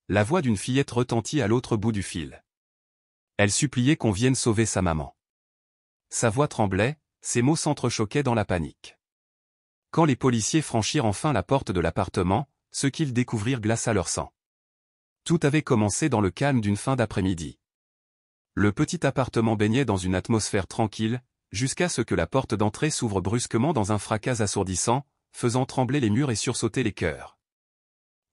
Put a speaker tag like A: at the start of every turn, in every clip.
A: la voix d'une fillette retentit à l'autre bout du fil. Elle suppliait qu'on vienne sauver sa maman. Sa voix tremblait, ses mots s'entrechoquaient dans la panique. Quand les policiers franchirent enfin la porte de l'appartement, ce qu'ils découvrirent glaça leur sang. Tout avait commencé dans le calme d'une fin d'après-midi. Le petit appartement baignait dans une atmosphère tranquille, jusqu'à ce que la porte d'entrée s'ouvre brusquement dans un fracas assourdissant, faisant trembler les murs et sursauter les cœurs.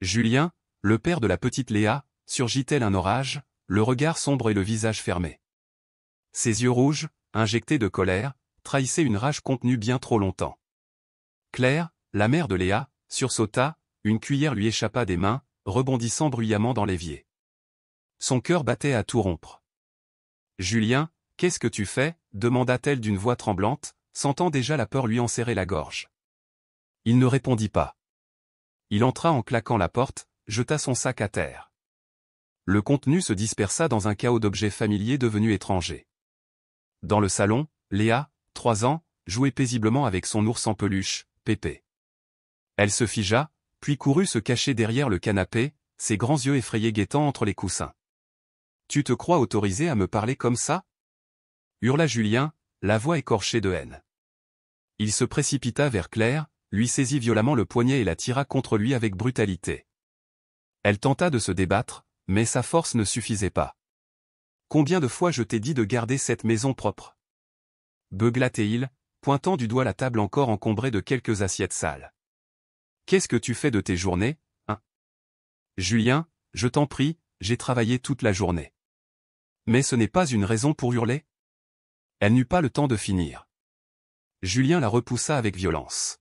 A: Julien, le père de la petite Léa, surgit tel un orage, le regard sombre et le visage fermé. Ses yeux rouges, injectés de colère, trahissaient une rage contenue bien trop longtemps. Claire, la mère de Léa, sursauta, une cuillère lui échappa des mains, rebondissant bruyamment dans l'évier. Son cœur battait à tout rompre. « Julien, qu'est-ce que tu fais » demanda-t-elle d'une voix tremblante, sentant déjà la peur lui enserrer la gorge. Il ne répondit pas. Il entra en claquant la porte, jeta son sac à terre. Le contenu se dispersa dans un chaos d'objets familiers devenus étrangers. Dans le salon, Léa, 3 ans, jouait paisiblement avec son ours en peluche, Pépé. Elle se figea, puis courut se cacher derrière le canapé, ses grands yeux effrayés guettant entre les coussins. « Tu te crois autorisé à me parler comme ça » hurla Julien, la voix écorchée de haine. Il se précipita vers Claire, lui saisit violemment le poignet et la tira contre lui avec brutalité. Elle tenta de se débattre, mais sa force ne suffisait pas. « Combien de fois je t'ai dit de garder cette maison propre » beugla-t-il, pointant du doigt la table encore encombrée de quelques assiettes sales. « Qu'est-ce que tu fais de tes journées, hein » Julien, je t'en prie, j'ai travaillé toute la journée. Mais ce n'est pas une raison pour hurler ? Elle n'eut pas le temps de finir. Julien la repoussa avec violence.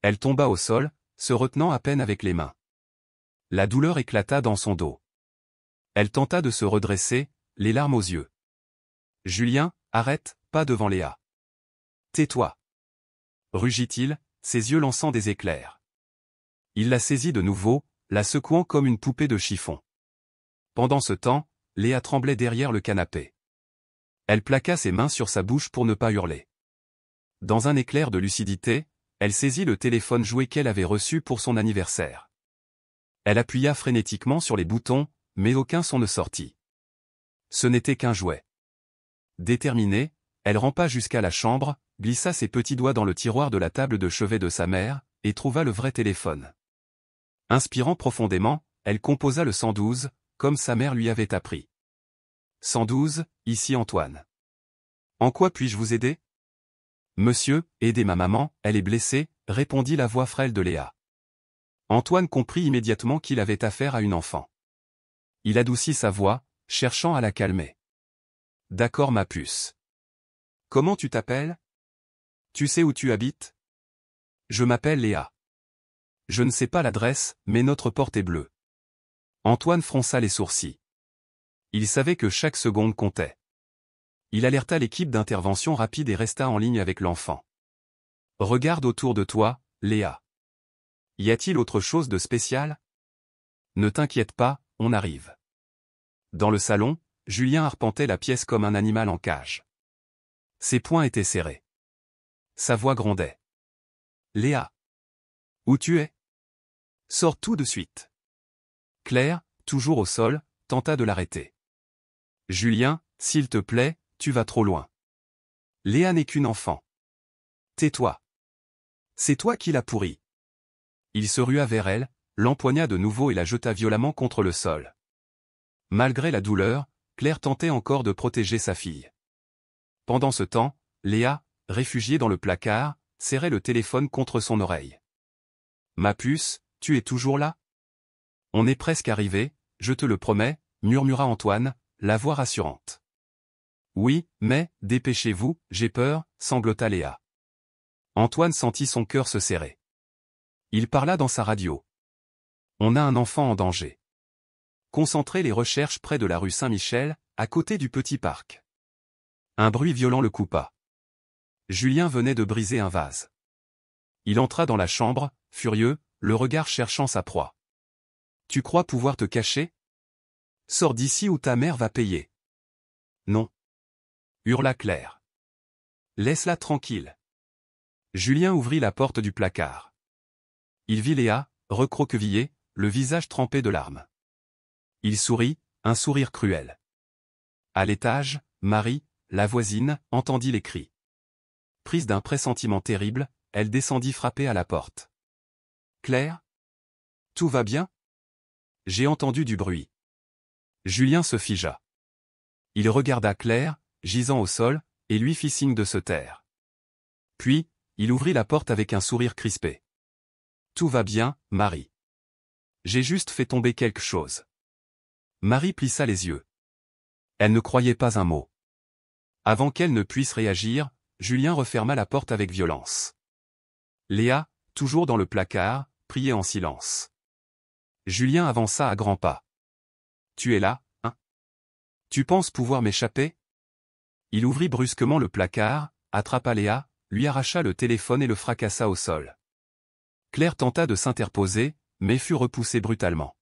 A: Elle tomba au sol, se retenant à peine avec les mains. La douleur éclata dans son dos. Elle tenta de se redresser, les larmes aux yeux. « Julien, arrête, pas devant Léa. »« Tais-toi » rugit-il, ses yeux lançant des éclairs. Il la saisit de nouveau, la secouant comme une poupée de chiffon. Pendant ce temps, Léa tremblait derrière le canapé. Elle plaqua ses mains sur sa bouche pour ne pas hurler. Dans un éclair de lucidité, elle saisit le téléphone jouet qu'elle avait reçu pour son anniversaire. Elle appuya frénétiquement sur les boutons, mais aucun son ne sortit. Ce n'était qu'un jouet. Déterminée, elle rampa jusqu'à la chambre, glissa ses petits doigts dans le tiroir de la table de chevet de sa mère, et trouva le vrai téléphone. Inspirant profondément, elle composa le 112, comme sa mère lui avait appris. 112, ici Antoine. En quoi puis-je vous aider ? Monsieur, aidez ma maman, elle est blessée, répondit la voix frêle de Léa. Antoine comprit immédiatement qu'il avait affaire à une enfant. Il adoucit sa voix, cherchant à la calmer. D'accord ma puce. Comment tu t'appelles ? Tu sais où tu habites ? Je m'appelle Léa. Je ne sais pas l'adresse, mais notre porte est bleue. Antoine fronça les sourcils. Il savait que chaque seconde comptait. Il alerta l'équipe d'intervention rapide et resta en ligne avec l'enfant. Regarde autour de toi, Léa. Y a-t-il autre chose de spécial ? Ne t'inquiète pas, on arrive. Dans le salon, Julien arpentait la pièce comme un animal en cage. Ses poings étaient serrés. Sa voix grondait. Léa. Où tu es ? Sors tout de suite. Claire, toujours au sol, tenta de l'arrêter. Julien, s'il te plaît, tu vas trop loin. Léa n'est qu'une enfant. Tais-toi. C'est toi qui l'as pourrie. Il se rua vers elle, l'empoigna de nouveau et la jeta violemment contre le sol. Malgré la douleur, Claire tentait encore de protéger sa fille. Pendant ce temps, Léa, réfugiée dans le placard, serrait le téléphone contre son oreille. Ma puce, tu es toujours là ? On est presque arrivé, je te le promets, murmura Antoine, la voix rassurante. Oui, mais, dépêchez-vous, j'ai peur, sanglota Léa. Antoine sentit son cœur se serrer. Il parla dans sa radio. On a un enfant en danger. Concentrez les recherches près de la rue Saint-Michel, à côté du petit parc. Un bruit violent le coupa. Julien venait de briser un vase. Il entra dans la chambre, furieux, le regard cherchant sa proie. Tu crois pouvoir te cacher ? Sors d'ici ou ta mère va payer. Non. Hurla Claire. Laisse-la tranquille. Julien ouvrit la porte du placard. Il vit Léa, recroquevillée, le visage trempé de larmes. Il sourit, un sourire cruel. À l'étage, Marie, la voisine, entendit les cris. Prise d'un pressentiment terrible, elle descendit frapper à la porte. « Claire ? Tout va bien ? J'ai entendu du bruit. » Julien se figea. Il regarda Claire, gisant au sol, et lui fit signe de se taire. Puis, il ouvrit la porte avec un sourire crispé. « Tout va bien, Marie. J'ai juste fait tomber quelque chose. » Marie plissa les yeux. Elle ne croyait pas un mot. Avant qu'elle ne puisse réagir, Julien referma la porte avec violence. Léa, toujours dans le placard, priait en silence. Julien avança à grands pas. « Tu es là, hein ? Tu penses pouvoir m'échapper ?» Il ouvrit brusquement le placard, attrapa Léa, lui arracha le téléphone et le fracassa au sol. Claire tenta de s'interposer, mais fut repoussée brutalement.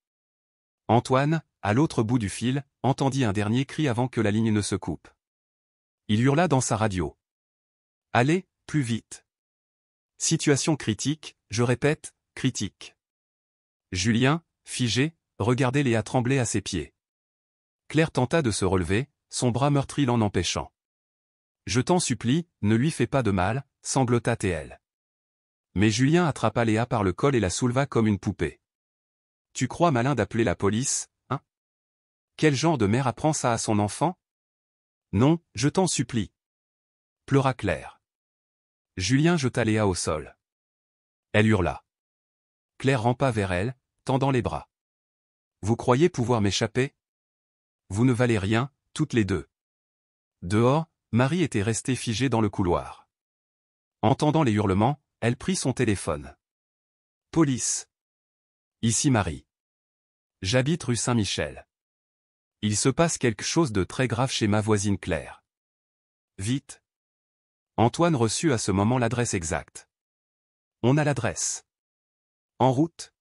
A: Antoine, à l'autre bout du fil, entendit un dernier cri avant que la ligne ne se coupe. Il hurla dans sa radio. « Allez, plus vite. Situation critique, je répète, critique. » Julien, figé, regardait Léa trembler à ses pieds. Claire tenta de se relever, son bras meurtri l'en empêchant. « Je t'en supplie, ne lui fais pas de mal, » sanglota-t-elle. Mais Julien attrapa Léa par le col et la souleva comme une poupée. « Tu crois malin d'appeler la police, hein ? Quel genre de mère apprend ça à son enfant ? Non, je t'en supplie. » Pleura Claire. Julien jeta Léa au sol. Elle hurla. Claire rampa vers elle, tendant les bras. « Vous croyez pouvoir m'échapper ? Vous ne valez rien, toutes les deux. » Dehors, Marie était restée figée dans le couloir. Entendant les hurlements, elle prit son téléphone. « Police. Ici Marie. J'habite rue Saint-Michel. Il se passe quelque chose de très grave chez ma voisine Claire. Vite. » Antoine reçut à ce moment l'adresse exacte. « On a l'adresse. » « En route !»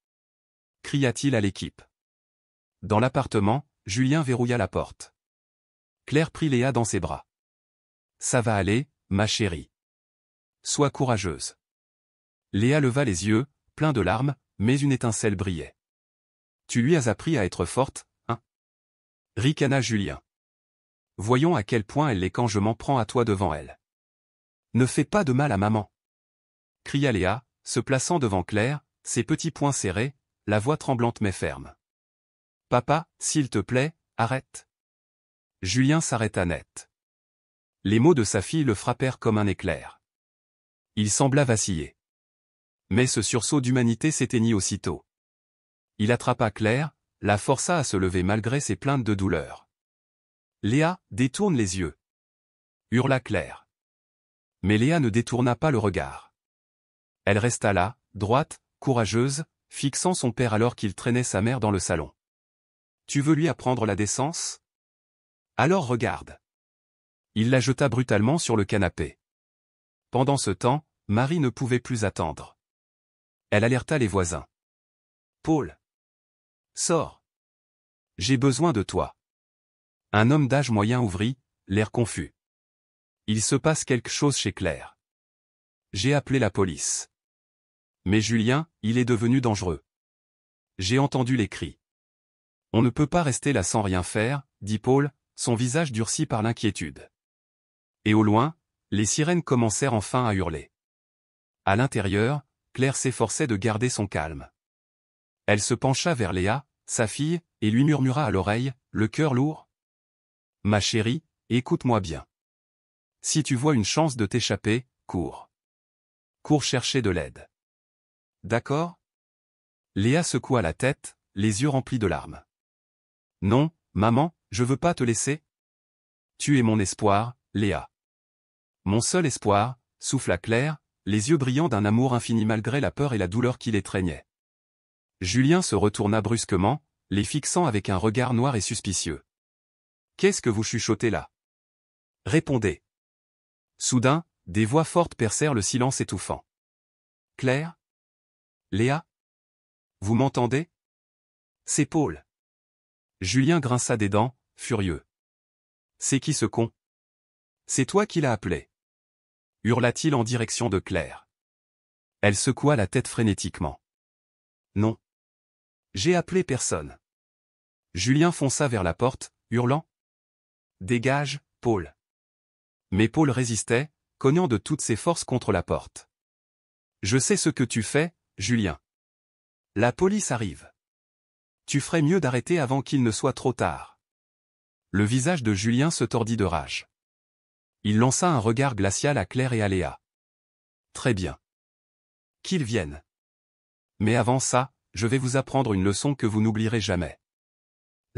A: cria-t-il à l'équipe. Dans l'appartement, Julien verrouilla la porte. Claire prit Léa dans ses bras. « Ça va aller, ma chérie. Sois courageuse. » Léa leva les yeux, plein de larmes, mais une étincelle brillait. « Tu lui as appris à être forte, hein ? » ricana Julien. « Voyons à quel point elle l'est quand je m'en prends à toi devant elle. »« Ne fais pas de mal à maman !» cria Léa, se plaçant devant Claire, ses petits poings serrés, la voix tremblante mais ferme. « Papa, s'il te plaît, arrête !» Julien s'arrêta net. Les mots de sa fille le frappèrent comme un éclair. Il sembla vaciller. Mais ce sursaut d'humanité s'éteignit aussitôt. Il attrapa Claire, la força à se lever malgré ses plaintes de douleur. « Léa, détourne les yeux !» hurla Claire. Mais Léa ne détourna pas le regard. Elle resta là, droite, courageuse, fixant son père alors qu'il traînait sa mère dans le salon. « Tu veux lui apprendre la décence ? Alors regarde !» Il la jeta brutalement sur le canapé. Pendant ce temps, Marie ne pouvait plus attendre. Elle alerta les voisins. « Paul ! Sors ! J'ai besoin de toi. » Un homme d'âge moyen ouvrit, l'air confus. « Il se passe quelque chose chez Claire. J'ai appelé la police. Mais Julien, il est devenu dangereux. J'ai entendu les cris. On ne peut pas rester là sans rien faire, » dit Paul, son visage durci par l'inquiétude. Et au loin, les sirènes commencèrent enfin à hurler. À l'intérieur, Claire s'efforçait de garder son calme. Elle se pencha vers Léa, sa fille, et lui murmura à l'oreille, le cœur lourd. « Ma chérie, écoute-moi bien. Si tu vois une chance de t'échapper, cours. Cours chercher de l'aide. D'accord ?» Léa secoua la tête, les yeux remplis de larmes. « Non, maman, je veux pas te laisser. Tu es mon espoir, Léa. »« Mon seul espoir », souffla Claire, les yeux brillants d'un amour infini malgré la peur et la douleur qui l'étreignaient. Julien se retourna brusquement, les fixant avec un regard noir et suspicieux. « Qu'est-ce que vous chuchotez là ? Répondez. » Soudain, des voix fortes percèrent le silence étouffant. « Claire ? Léa ? Vous m'entendez ? C'est Paul. » Julien grinça des dents, furieux. « C'est qui ce con ? C'est toi qui l'as appelé ?» hurla-t-il en direction de Claire. Elle secoua la tête frénétiquement. « Non. J'ai appelé personne. Julien fonça vers la porte, hurlant. Dégage, Paul. Mais Paul résistait, cognant de toutes ses forces contre la porte. Je sais ce que tu fais, Julien. La police arrive. Tu ferais mieux d'arrêter avant qu'il ne soit trop tard. Le visage de Julien se tordit de rage. Il lança un regard glacial à Claire et à Léa. Très bien. Qu'ils viennent. Mais avant ça, je vais vous apprendre une leçon que vous n'oublierez jamais.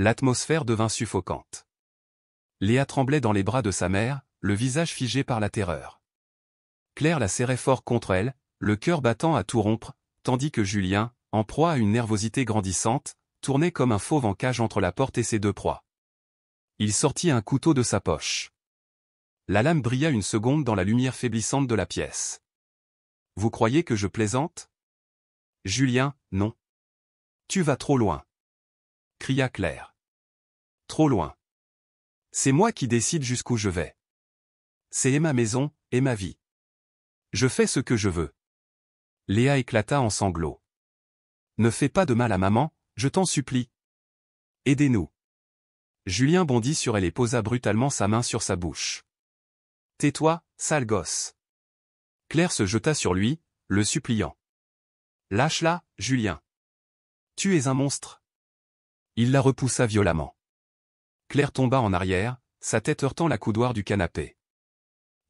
A: L'atmosphère devint suffocante. Léa tremblait dans les bras de sa mère, le visage figé par la terreur. Claire la serrait fort contre elle, le cœur battant à tout rompre, tandis que Julien, en proie à une nervosité grandissante, tournait comme un fauve en cage entre la porte et ses deux proies. Il sortit un couteau de sa poche. La lame brilla une seconde dans la lumière faiblissante de la pièce. « Vous croyez que je plaisante ? Julien, non. Tu vas trop loin. » cria Claire. « Trop loin. C'est moi qui décide jusqu'où je vais. C'est ma maison, et ma vie. Je fais ce que je veux. » Léa éclata en sanglots. « Ne fais pas de mal à maman, je t'en supplie. Aidez-nous. » Julien bondit sur elle et posa brutalement sa main sur sa bouche. « Tais-toi, sale gosse. » Claire se jeta sur lui, le suppliant. « Lâche-la, Julien. Tu es un monstre. » Il la repoussa violemment. Claire tomba en arrière, sa tête heurtant la coudoir du canapé.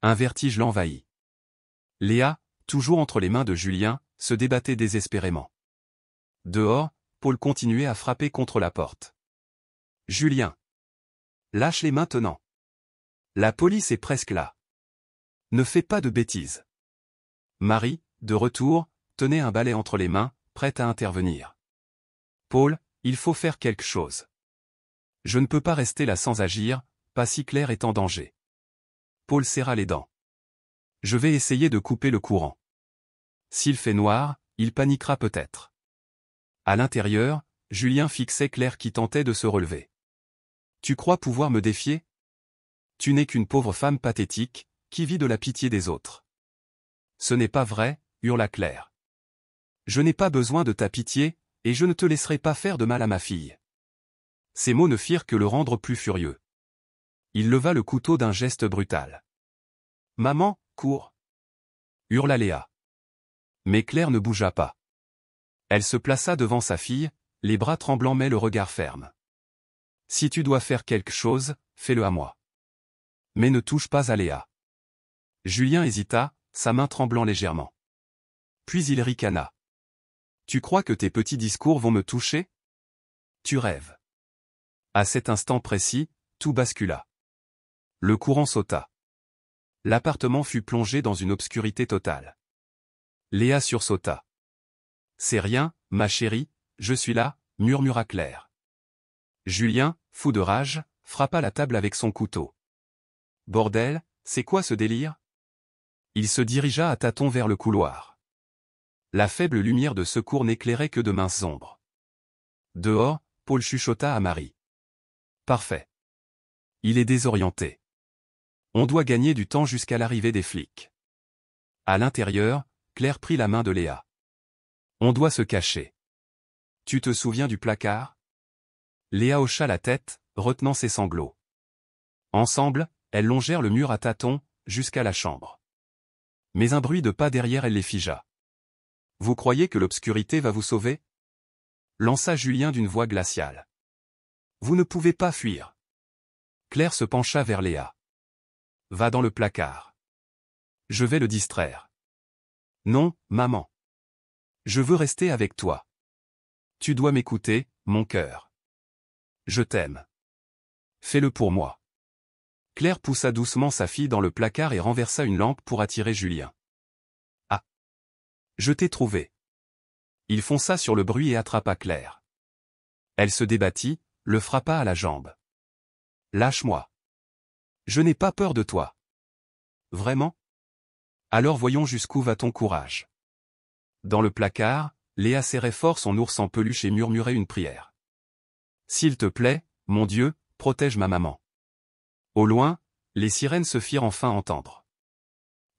A: Un vertige l'envahit. Léa, toujours entre les mains de Julien, se débattait désespérément. Dehors, Paul continuait à frapper contre la porte. « Julien. Lâche-les maintenant. La police est presque là. Ne fais pas de bêtises. » Marie, de retour, tenait un balai entre les mains, prête à intervenir. « Paul, il faut faire quelque chose. Je ne peux pas rester là sans agir, pas si Claire est en danger. » Paul serra les dents. « Je vais essayer de couper le courant. S'il fait noir, il paniquera peut-être. » À l'intérieur, Julien fixait Claire qui tentait de se relever. « Tu crois pouvoir me défier ? Tu n'es qu'une pauvre femme pathétique, qui vit de la pitié des autres. » « Ce n'est pas vrai, » hurla Claire. « Je n'ai pas besoin de ta pitié, et je ne te laisserai pas faire de mal à ma fille. » Ces mots ne firent que le rendre plus furieux. Il leva le couteau d'un geste brutal. « Maman, cours !» hurla Léa. Mais Claire ne bougea pas. Elle se plaça devant sa fille, les bras tremblants mais le regard ferme. « Si tu dois faire quelque chose, fais-le à moi. Mais ne touche pas à Léa. » Julien hésita, sa main tremblant légèrement. Puis il ricana. « Tu crois que tes petits discours vont me toucher ? Tu rêves. » À cet instant précis, tout bascula. Le courant sauta. L'appartement fut plongé dans une obscurité totale. Léa sursauta. « C'est rien, ma chérie, je suis là, » murmura Claire. Julien, fou de rage, frappa la table avec son couteau. « Bordel, c'est quoi ce délire ?» Il se dirigea à tâtons vers le couloir. La faible lumière de secours n'éclairait que de minces ombres. Dehors, Paul chuchota à Marie. « Parfait. Il est désorienté. On doit gagner du temps jusqu'à l'arrivée des flics. » À l'intérieur, Claire prit la main de Léa. « On doit se cacher. Tu te souviens du placard ?» Léa hocha la tête, retenant ses sanglots. Ensemble, elles longèrent le mur à tâtons, jusqu'à la chambre. Mais un bruit de pas derrière elle les figea. « Vous croyez que l'obscurité va vous sauver ?» lança Julien d'une voix glaciale. « Vous ne pouvez pas fuir. » Claire se pencha vers Léa. « Va dans le placard. Je vais le distraire. »« Non, maman. Je veux rester avec toi. Tu dois m'écouter, mon cœur. Je t'aime. Fais-le pour moi. » Claire poussa doucement sa fille dans le placard et renversa une lampe pour attirer Julien. « Ah ! Je t'ai trouvé. » Il fonça sur le bruit et attrapa Claire. Elle se débattit, le frappa à la jambe. « Lâche-moi. Je n'ai pas peur de toi. »« Vraiment ? Alors voyons jusqu'où va ton courage. » Dans le placard, Léa serrait fort son ours en peluche et murmurait une prière. « S'il te plaît, mon Dieu, protège ma maman. » Au loin, les sirènes se firent enfin entendre.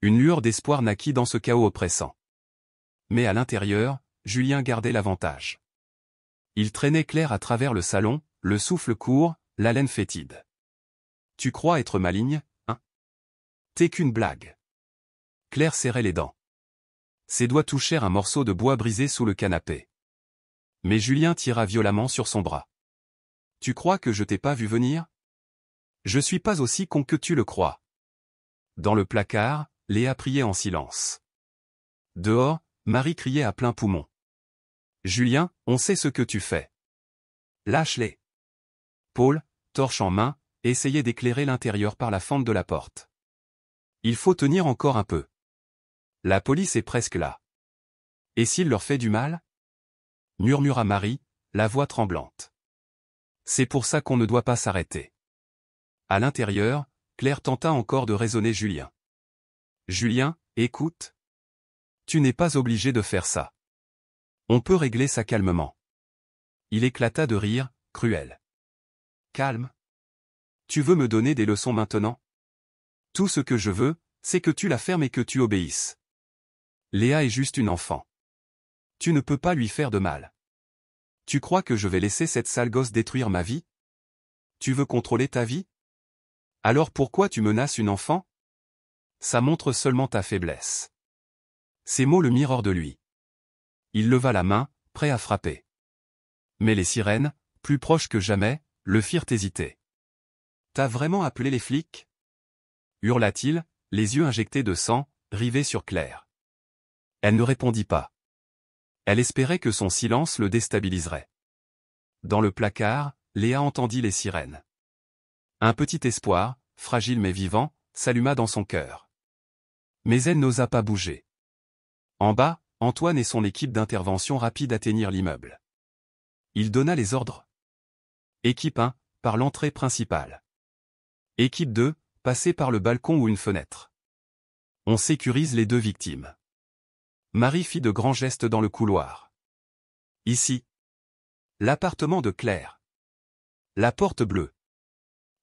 A: Une lueur d'espoir naquit dans ce chaos oppressant. Mais à l'intérieur, Julien gardait l'avantage. Il traînait Claire à travers le salon, le souffle court, l'haleine fétide. Tu crois être maligne, hein? T'es qu'une blague. Claire serrait les dents. Ses doigts touchèrent un morceau de bois brisé sous le canapé. Mais Julien tira violemment sur son bras. Tu crois que je t'ai pas vu venir? Je suis pas aussi con que tu le crois. Dans le placard, Léa priait en silence. Dehors, Marie criait à plein poumon. Julien, on sait ce que tu fais. Lâche-les. Paul, torche en main, essayait d'éclairer l'intérieur par la fente de la porte. Il faut tenir encore un peu. La police est presque là. Et s'il leur fait du mal? Murmura Marie, la voix tremblante. C'est pour ça qu'on ne doit pas s'arrêter. À l'intérieur, Claire tenta encore de raisonner Julien. Julien, écoute. Tu n'es pas obligé de faire ça. On peut régler ça calmement. Il éclata de rire, cruel. Calme. Tu veux me donner des leçons maintenant? Tout ce que je veux, c'est que tu la fermes et que tu obéisses. Léa est juste une enfant. Tu ne peux pas lui faire de mal. Tu crois que je vais laisser cette sale gosse détruire ma vie? Tu veux contrôler ta vie? Alors pourquoi tu menaces une enfant? Ça montre seulement ta faiblesse. Ces mots le mirent hors de lui. Il leva la main, prêt à frapper. Mais les sirènes, plus proches que jamais, le firent hésiter. T'as vraiment appelé les flics? Hurla-t-il, les yeux injectés de sang, rivés sur Claire. Elle ne répondit pas. Elle espérait que son silence le déstabiliserait. Dans le placard, Léa entendit les sirènes. Un petit espoir, fragile mais vivant, s'alluma dans son cœur. Mais elle n'osa pas bouger. En bas, Antoine et son équipe d'intervention rapide atteignirent l'immeuble. Il donna les ordres. Équipe 1, par l'entrée principale. Équipe 2, passez par le balcon ou une fenêtre. On sécurise les deux victimes. Marie fit de grands gestes dans le couloir. Ici. L'appartement de Claire. La porte bleue.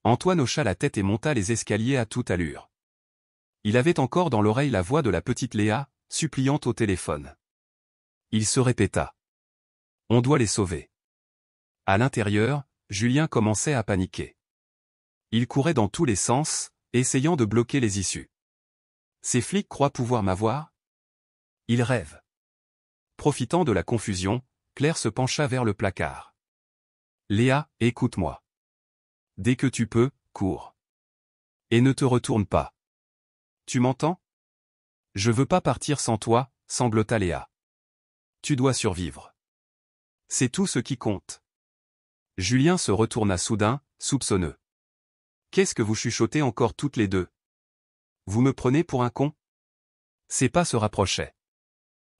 A: Antoine hocha la tête et monta les escaliers à toute allure. Il avait encore dans l'oreille la voix de la petite Léa, suppliante au téléphone. Il se répéta. On doit les sauver. À l'intérieur, Julien commençait à paniquer. Il courait dans tous les sens, essayant de bloquer les issues. Ces flics croient pouvoir m'avoir? Ils rêvent. Profitant de la confusion, Claire se pencha vers le placard. Léa, écoute-moi. Dès que tu peux, cours. Et ne te retourne pas. Tu m'entends? Je veux pas partir sans toi, sanglota Léa. Tu dois survivre. C'est tout ce qui compte. Julien se retourna soudain, soupçonneux. Qu'est-ce que vous chuchotez encore toutes les deux? Vous me prenez pour un con? Ses pas se rapprochaient.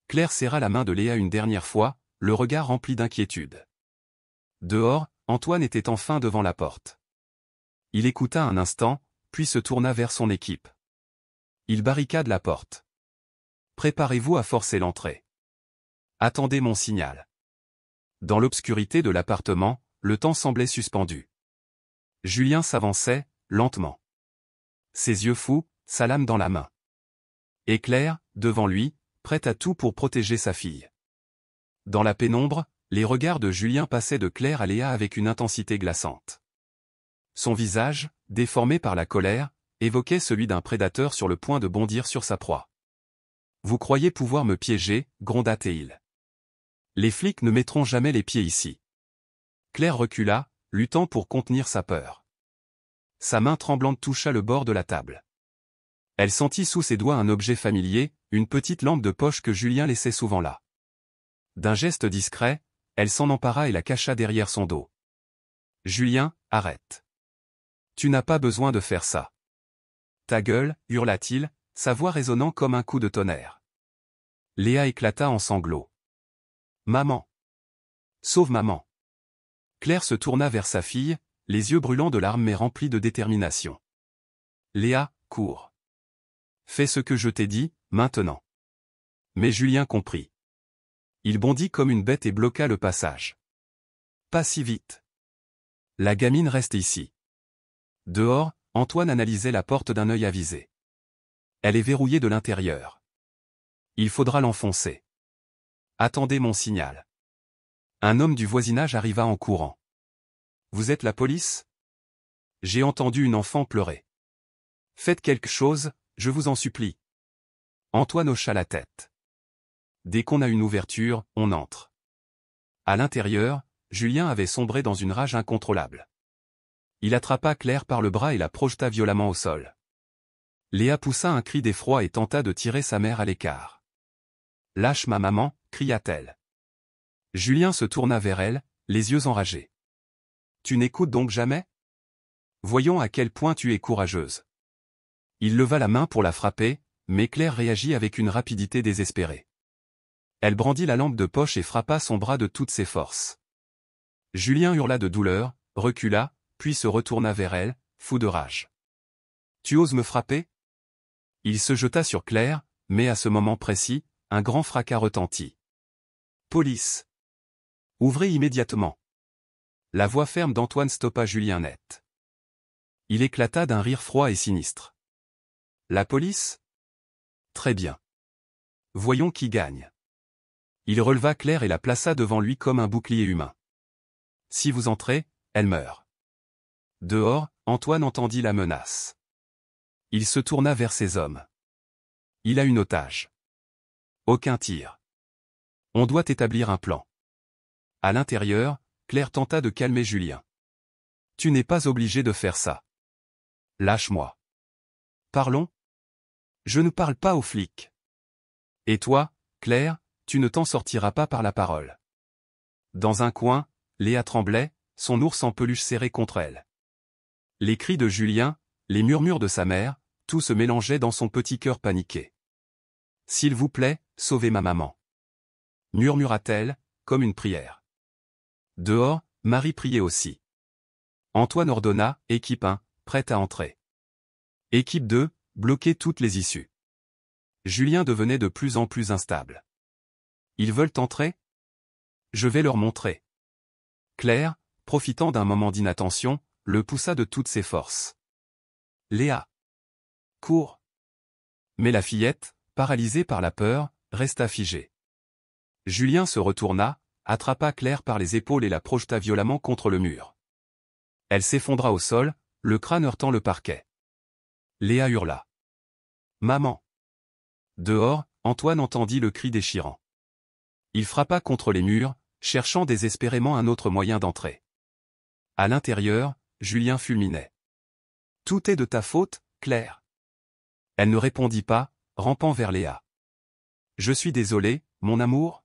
A: Claire serra la main de Léa une dernière fois, le regard rempli d'inquiétude. Dehors, Antoine était enfin devant la porte. Il écouta un instant, puis se tourna vers son équipe. Il barricade la porte. Préparez-vous à forcer l'entrée. Attendez mon signal. Dans l'obscurité de l'appartement, le temps semblait suspendu. Julien s'avançait, lentement. Ses yeux fous, sa lame dans la main. Et Claire, devant lui, prête à tout pour protéger sa fille. Dans la pénombre, les regards de Julien passaient de Claire à Léa avec une intensité glaçante. Son visage, déformé par la colère, évoquait celui d'un prédateur sur le point de bondir sur sa proie. « Vous croyez pouvoir me piéger » gronda-t-il. « Les flics ne mettront jamais les pieds ici. » Claire recula, luttant pour contenir sa peur. Sa main tremblante toucha le bord de la table. Elle sentit sous ses doigts un objet familier, une petite lampe de poche que Julien laissait souvent là. D'un geste discret, elle s'en empara et la cacha derrière son dos. « Julien, arrête. Tu n'as pas besoin de faire ça. »« Ta gueule » hurla-t-il, sa voix résonnant comme un coup de tonnerre. Léa éclata en sanglots. « Maman. Sauve maman. » Claire se tourna vers sa fille, les yeux brûlants de larmes mais remplis de détermination. « Léa, cours. Fais ce que je t'ai dit, maintenant. » Mais Julien comprit. Il bondit comme une bête et bloqua le passage. « Pas si vite. La gamine reste ici. » Dehors, Antoine analysait la porte d'un œil avisé. Elle est verrouillée de l'intérieur. Il faudra l'enfoncer. Attendez mon signal. Un homme du voisinage arriva en courant. Vous êtes la police? J'ai entendu une enfant pleurer. Faites quelque chose, je vous en supplie. Antoine hocha la tête. Dès qu'on a une ouverture, on entre. À l'intérieur, Julien avait sombré dans une rage incontrôlable. Il attrapa Claire par le bras et la projeta violemment au sol. Léa poussa un cri d'effroi et tenta de tirer sa mère à l'écart. « Lâche ma maman » cria-t-elle. Julien se tourna vers elle, les yeux enragés. « Tu n'écoutes donc jamais? Voyons à quel point tu es courageuse. » Il leva la main pour la frapper, mais Claire réagit avec une rapidité désespérée. Elle brandit la lampe de poche et frappa son bras de toutes ses forces. Julien hurla de douleur, recula, puis se retourna vers elle, fou de rage. « Tu oses me frapper ?» Il se jeta sur Claire, mais à ce moment précis, un grand fracas retentit. « Police! Ouvrez immédiatement !» La voix ferme d'Antoine stoppa Julien net. Il éclata d'un rire froid et sinistre. « La police? Très bien. Voyons qui gagne. » Il releva Claire et la plaça devant lui comme un bouclier humain. « Si vous entrez, elle meurt. » Dehors, Antoine entendit la menace. Il se tourna vers ses hommes. Il a une otage. Aucun tir. On doit établir un plan. À l'intérieur, Claire tenta de calmer Julien. Tu n'es pas obligé de faire ça. Lâche-moi. Parlons. Je ne parle pas aux flics. Et toi, Claire, tu ne t'en sortiras pas par la parole. Dans un coin, Léa tremblait, son ours en peluche serré contre elle. Les cris de Julien, les murmures de sa mère, tout se mélangeait dans son petit cœur paniqué. « S'il vous plaît, sauvez ma maman. » murmura-t-elle, comme une prière. Dehors, Marie priait aussi. Antoine ordonna, équipe 1, prête à entrer. Équipe 2, bloquez toutes les issues. Julien devenait de plus en plus instable. Ils veulent entrer? Je vais leur montrer. Claire, profitant d'un moment d'inattention, le poussa de toutes ses forces. Léa. Cours. Mais la fillette, paralysée par la peur, resta figée. Julien se retourna, attrapa Claire par les épaules et la projeta violemment contre le mur. Elle s'effondra au sol, le crâne heurtant le parquet. Léa hurla. « Maman !» Dehors, Antoine entendit le cri déchirant. Il frappa contre les murs, cherchant désespérément un autre moyen d'entrer. À l'intérieur, Julien fulminait. « Tout est de ta faute, Claire. » Elle ne répondit pas, rampant vers Léa. « Je suis désolé, mon amour ?»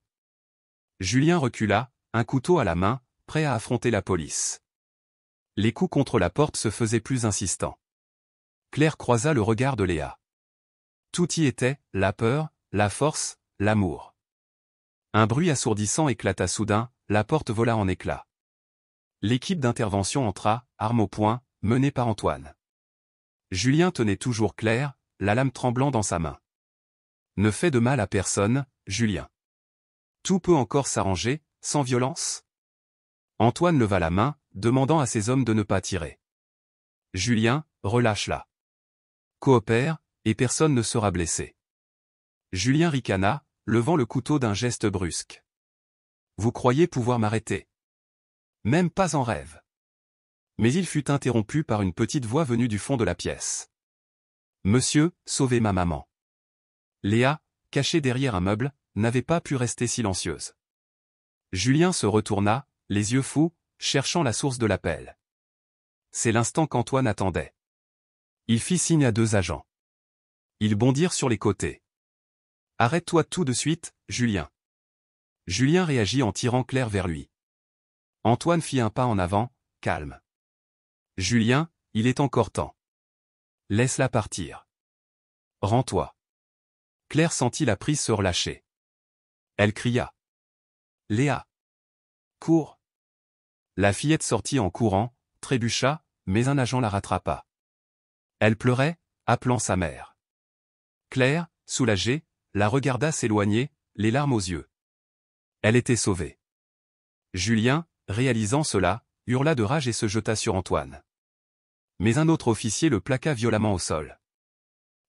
A: Julien recula, un couteau à la main, prêt à affronter la police. Les coups contre la porte se faisaient plus insistants. Claire croisa le regard de Léa. Tout y était, la peur, la force, l'amour. Un bruit assourdissant éclata soudain, la porte vola en éclats. L'équipe d'intervention entra, arme au poing, menée par Antoine. Julien tenait toujours Claire, la lame tremblant dans sa main. Ne fais de mal à personne, Julien. Tout peut encore s'arranger, sans violence. Antoine leva la main, demandant à ses hommes de ne pas tirer. Julien, relâche-la. Coopère, et personne ne sera blessé. Julien ricana, levant le couteau d'un geste brusque. Vous croyez pouvoir m'arrêter? Même pas en rêve. Mais il fut interrompu par une petite voix venue du fond de la pièce. Monsieur, sauvez ma maman. Léa, cachée derrière un meuble, n'avait pas pu rester silencieuse. Julien se retourna, les yeux fous, cherchant la source de l'appel. C'est l'instant qu'Antoine attendait. Il fit signe à 2 agents. Ils bondirent sur les côtés. « Arrête-toi tout de suite, Julien. » Julien réagit en tirant Claire vers lui. Antoine fit un pas en avant, calme. « Julien, il est encore temps. Laisse-la partir. Rends-toi. » Claire sentit la prise se relâcher. Elle cria. « Léa. Cours !» La fillette sortit en courant, trébucha, mais un agent la rattrapa. Elle pleurait, appelant sa mère. Claire, soulagée, la regarda s'éloigner, les larmes aux yeux. Elle était sauvée. Julien, réalisant cela, hurla de rage et se jeta sur Antoine. Mais un autre officier le plaqua violemment au sol.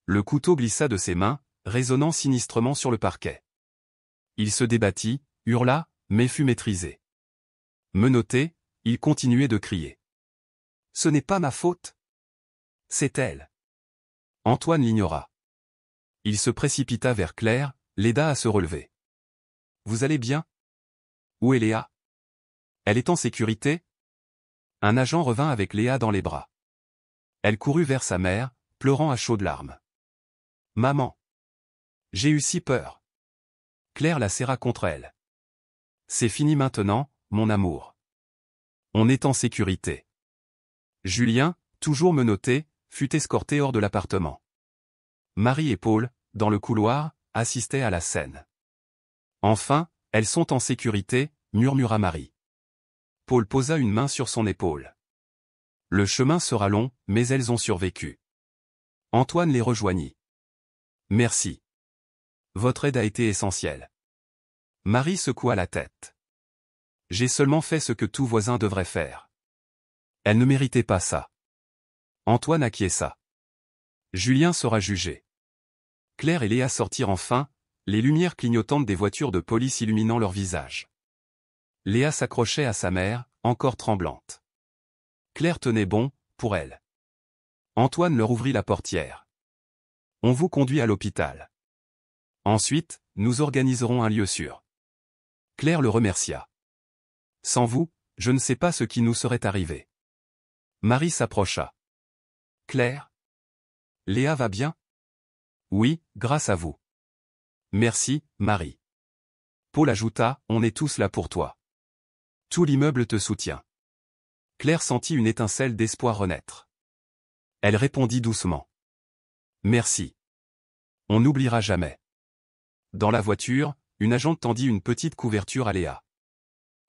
A: Le couteau glissa de ses mains, résonnant sinistrement sur le parquet. Il se débattit, hurla, mais fut maîtrisé. Menotté, Il continuait de crier. Ce n'est pas ma faute. C'est elle. Antoine l'ignora. Il se précipita vers Claire, l'aida à se relever. Vous allez bien? Où est Léa? Elle est en sécurité? Un agent revint avec Léa dans les bras. Elle courut vers sa mère, pleurant à chaudes larmes. Maman! J'ai eu si peur. Claire la serra contre elle. C'est fini maintenant, mon amour. On est en sécurité. Julien, toujours menotté, fut escorté hors de l'appartement. Marie et Paul, dans le couloir, assistaient à la scène. Enfin, elles sont en sécurité, murmura Marie. Paul posa une main sur son épaule. Le chemin sera long, mais elles ont survécu. Antoine les rejoignit. Merci. Votre aide a été essentielle. Marie secoua la tête. J'ai seulement fait ce que tout voisin devrait faire. Elle ne méritait pas ça. Antoine acquiesça. Julien sera jugé. Claire et Léa sortirent enfin, les lumières clignotantes des voitures de police illuminant leurs visages. Léa s'accrochait à sa mère, encore tremblante. Claire tenait bon, pour elle. Antoine leur ouvrit la portière. On vous conduit à l'hôpital. Ensuite, nous organiserons un lieu sûr. Claire le remercia. Sans vous, je ne sais pas ce qui nous serait arrivé. Marie s'approcha. Claire? Léa va bien? Oui, grâce à vous. Merci, Marie. Paul ajouta, on est tous là pour toi. Tout l'immeuble te soutient. Claire sentit une étincelle d'espoir renaître. Elle répondit doucement. Merci. On n'oubliera jamais. Dans la voiture, une agente tendit une petite couverture à Léa.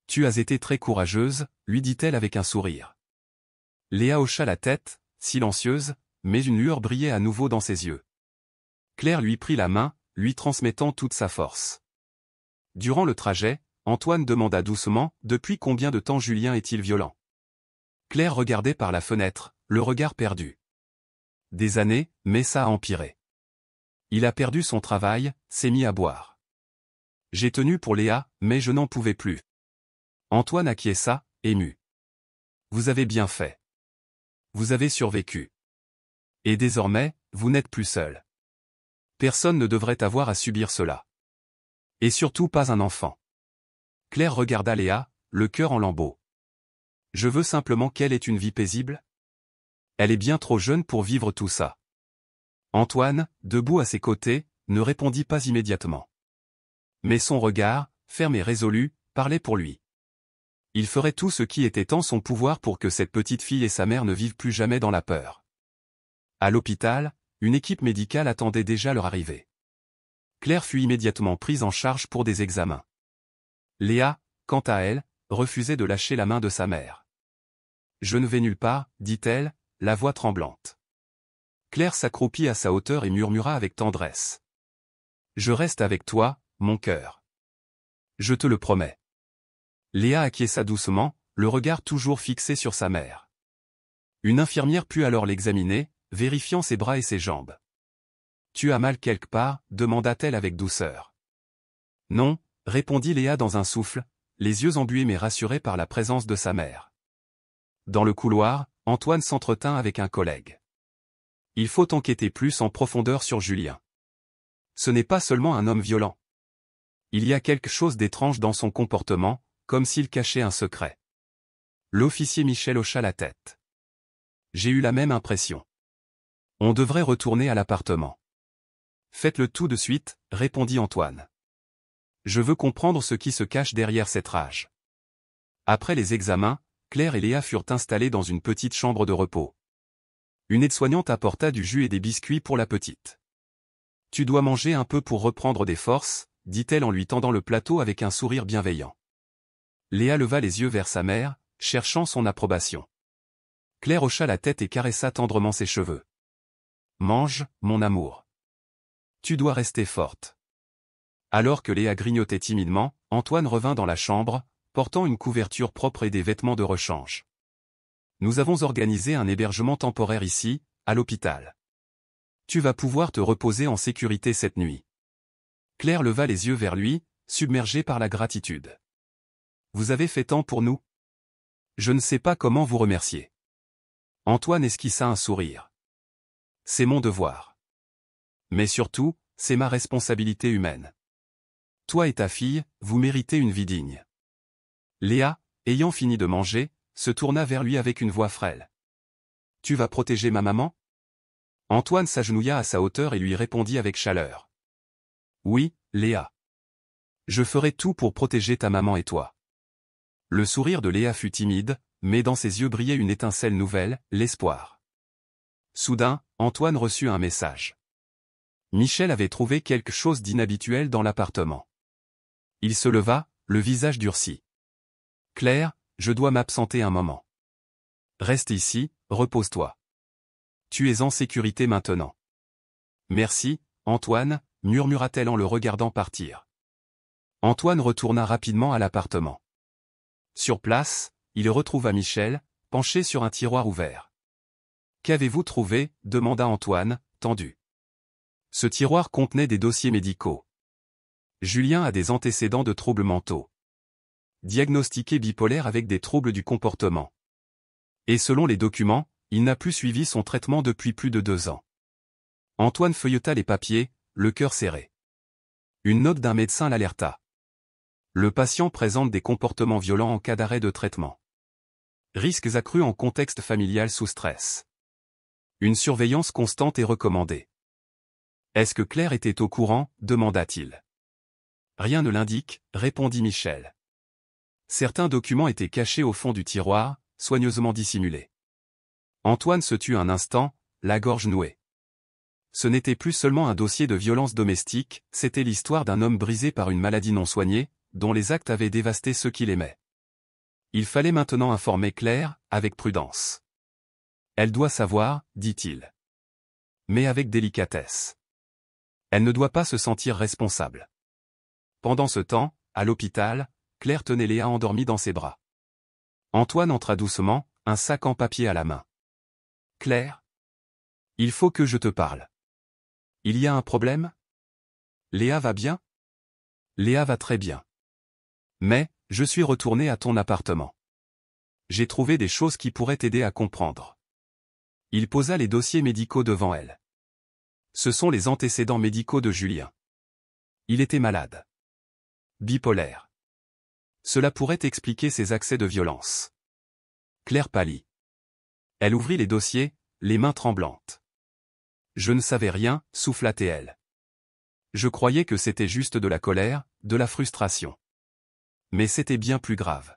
A: Tu as été très courageuse, lui dit-elle avec un sourire. Léa hocha la tête, silencieuse, mais une lueur brillait à nouveau dans ses yeux. Claire lui prit la main, lui transmettant toute sa force. Durant le trajet, Antoine demanda doucement, depuis combien de temps Julien est-il violent? Claire regardait par la fenêtre, le regard perdu. Des années, mais ça a empiré. Il a perdu son travail, s'est mis à boire. J'ai tenu pour Léa, mais je n'en pouvais plus. Antoine acquiesça, ému. Vous avez bien fait. Vous avez survécu. Et désormais, vous n'êtes plus seul. Personne ne devrait avoir à subir cela. Et surtout pas un enfant. Claire regarda Léa, le cœur en lambeaux. Je veux simplement qu'elle ait une vie paisible. Elle est bien trop jeune pour vivre tout ça. Antoine, debout à ses côtés, ne répondit pas immédiatement. Mais son regard, ferme et résolu, parlait pour lui. Il ferait tout ce qui était en son pouvoir pour que cette petite fille et sa mère ne vivent plus jamais dans la peur. À l'hôpital, une équipe médicale attendait déjà leur arrivée. Claire fut immédiatement prise en charge pour des examens. Léa, quant à elle, refusait de lâcher la main de sa mère. Je ne vais nulle part, dit-elle, la voix tremblante. Claire s'accroupit à sa hauteur et murmura avec tendresse. Je reste avec toi, mon cœur. Je te le promets. Léa acquiesça doucement, le regard toujours fixé sur sa mère. Une infirmière put alors l'examiner, vérifiant ses bras et ses jambes. Tu as mal quelque part, demanda-t-elle avec douceur. Non, répondit Léa dans un souffle, les yeux embués mais rassurés par la présence de sa mère. Dans le couloir, Antoine s'entretint avec un collègue. Il faut enquêter plus en profondeur sur Julien. Ce n'est pas seulement un homme violent. Il y a quelque chose d'étrange dans son comportement, comme s'il cachait un secret. L'officier Michel hocha la tête. J'ai eu la même impression. On devrait retourner à l'appartement. Faites-le tout de suite, répondit Antoine. Je veux comprendre ce qui se cache derrière cette rage. Après les examens, Claire et Léa furent installées dans une petite chambre de repos. Une aide-soignante apporta du jus et des biscuits pour la petite. Tu dois manger un peu pour reprendre des forces, dit-elle en lui tendant le plateau avec un sourire bienveillant. Léa leva les yeux vers sa mère, cherchant son approbation. Claire hocha la tête et caressa tendrement ses cheveux. Mange, mon amour. Tu dois rester forte. Alors que Léa grignotait timidement, Antoine revint dans la chambre, portant une couverture propre et des vêtements de rechange. Nous avons organisé un hébergement temporaire ici, à l'hôpital. Tu vas pouvoir te reposer en sécurité cette nuit. Claire leva les yeux vers lui, submergée par la gratitude. Vous avez fait tant pour nous. Je ne sais pas comment vous remercier. Antoine esquissa un sourire. C'est mon devoir. Mais surtout, c'est ma responsabilité humaine. Toi et ta fille, vous méritez une vie digne. Léa, ayant fini de manger, se tourna vers lui avec une voix frêle. Tu vas protéger ma maman? Antoine s'agenouilla à sa hauteur et lui répondit avec chaleur. Oui, Léa. Je ferai tout pour protéger ta maman et toi. Le sourire de Léa fut timide, mais dans ses yeux brillait une étincelle nouvelle, l'espoir. Soudain, Antoine reçut un message. Michel avait trouvé quelque chose d'inhabituel dans l'appartement. Il se leva, le visage durci. Claire, je dois m'absenter un moment. Reste ici, repose-toi. Tu es en sécurité maintenant. Merci, Antoine, murmura-t-elle en le regardant partir. Antoine retourna rapidement à l'appartement. Sur place, il retrouva Michel, penché sur un tiroir ouvert. Qu'avez-vous trouvé? Demanda Antoine, tendu. Ce tiroir contenait des dossiers médicaux. Julien a des antécédents de troubles mentaux. Diagnostiqué bipolaire avec des troubles du comportement. Et selon les documents, il n'a plus suivi son traitement depuis plus de 2 ans. Antoine feuilleta les papiers, le cœur serré. Une note d'un médecin l'alerta. Le patient présente des comportements violents en cas d'arrêt de traitement. Risques accrus en contexte familial sous stress. Une surveillance constante est recommandée. Est-ce que Claire était au courant? Demanda-t-il. Rien ne l'indique, répondit Michel. Certains documents étaient cachés au fond du tiroir, soigneusement dissimulés. Antoine se tut un instant, la gorge nouée. Ce n'était plus seulement un dossier de violence domestique, c'était l'histoire d'un homme brisé par une maladie non soignée, dont les actes avaient dévasté ceux qu'il aimait. Il fallait maintenant informer Claire, avec prudence. Elle doit savoir, dit-il. Mais avec délicatesse. Elle ne doit pas se sentir responsable. Pendant ce temps, à l'hôpital, Claire tenait Léa endormie dans ses bras. Antoine entra doucement, un sac en papier à la main. Claire? Il faut que je te parle. Il y a un problème? Léa va bien? Léa va très bien. Mais, je suis retourné à ton appartement. J'ai trouvé des choses qui pourraient t'aider à comprendre. Il posa les dossiers médicaux devant elle. Ce sont les antécédents médicaux de Julien. Il était malade. Bipolaire. Cela pourrait expliquer ses accès de violence. Claire pâlit. Elle ouvrit les dossiers, les mains tremblantes. Je ne savais rien, souffla-t-elle. Je croyais que c'était juste de la colère, de la frustration. Mais c'était bien plus grave.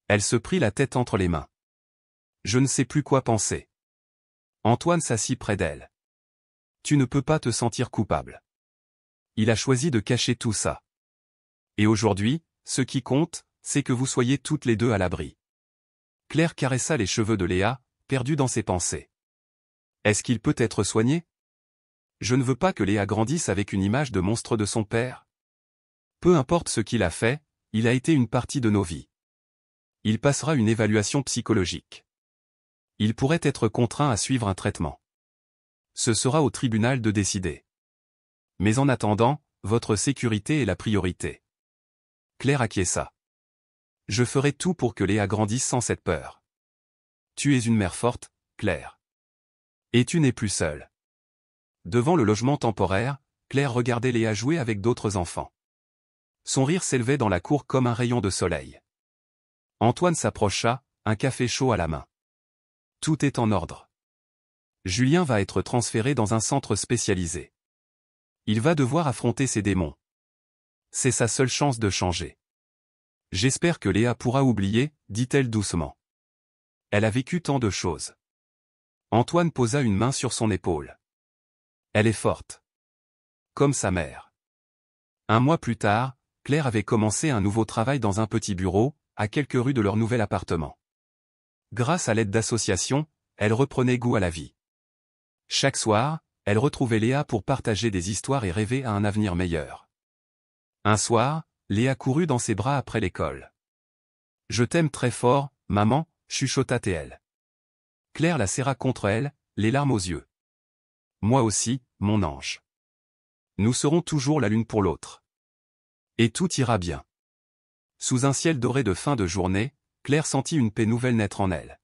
A: Elle se prit la tête entre les mains. Je ne sais plus quoi penser. Antoine s'assit près d'elle. Tu ne peux pas te sentir coupable. Il a choisi de cacher tout ça. Et aujourd'hui, ce qui compte, c'est que vous soyez toutes les deux à l'abri. Claire caressa les cheveux de Léa, perdue dans ses pensées. Est-ce qu'il peut être soigné? Je ne veux pas que Léa grandisse avec une image de monstre de son père. Peu importe ce qu'il a fait, il a été une partie de nos vies. Il passera une évaluation psychologique. Il pourrait être contraint à suivre un traitement. Ce sera au tribunal de décider. Mais en attendant, votre sécurité est la priorité. Claire acquiesça. Je ferai tout pour que Léa grandisse sans cette peur. Tu es une mère forte, Claire. Et tu n'es plus seule. Devant le logement temporaire, Claire regardait Léa jouer avec d'autres enfants. Son rire s'élevait dans la cour comme un rayon de soleil. Antoine s'approcha, un café chaud à la main. Tout est en ordre. Julien va être transféré dans un centre spécialisé. Il va devoir affronter ses démons. C'est sa seule chance de changer. J'espère que Léa pourra oublier, dit-elle doucement. Elle a vécu tant de choses. Antoine posa une main sur son épaule. Elle est forte. Comme sa mère. 1 mois plus tard, Claire avait commencé un nouveau travail dans un petit bureau, à quelques rues de leur nouvel appartement. Grâce à l'aide d'associations, elle reprenait goût à la vie. Chaque soir, elle retrouvait Léa pour partager des histoires et rêver à un avenir meilleur. Un soir, Léa courut dans ses bras après l'école. « Je t'aime très fort, maman », chuchota-t-elle. Claire la serra contre elle, les larmes aux yeux. « Moi aussi, mon ange. Nous serons toujours la l'une pour l'autre. Et tout ira bien. » Sous un ciel doré de fin de journée, Claire sentit une paix nouvelle naître en elle.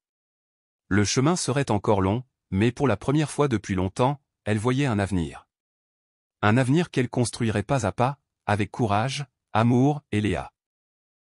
A: Le chemin serait encore long, mais pour la première fois depuis longtemps, elle voyait un avenir. Un avenir qu'elle construirait pas à pas, avec courage, amour et Léa.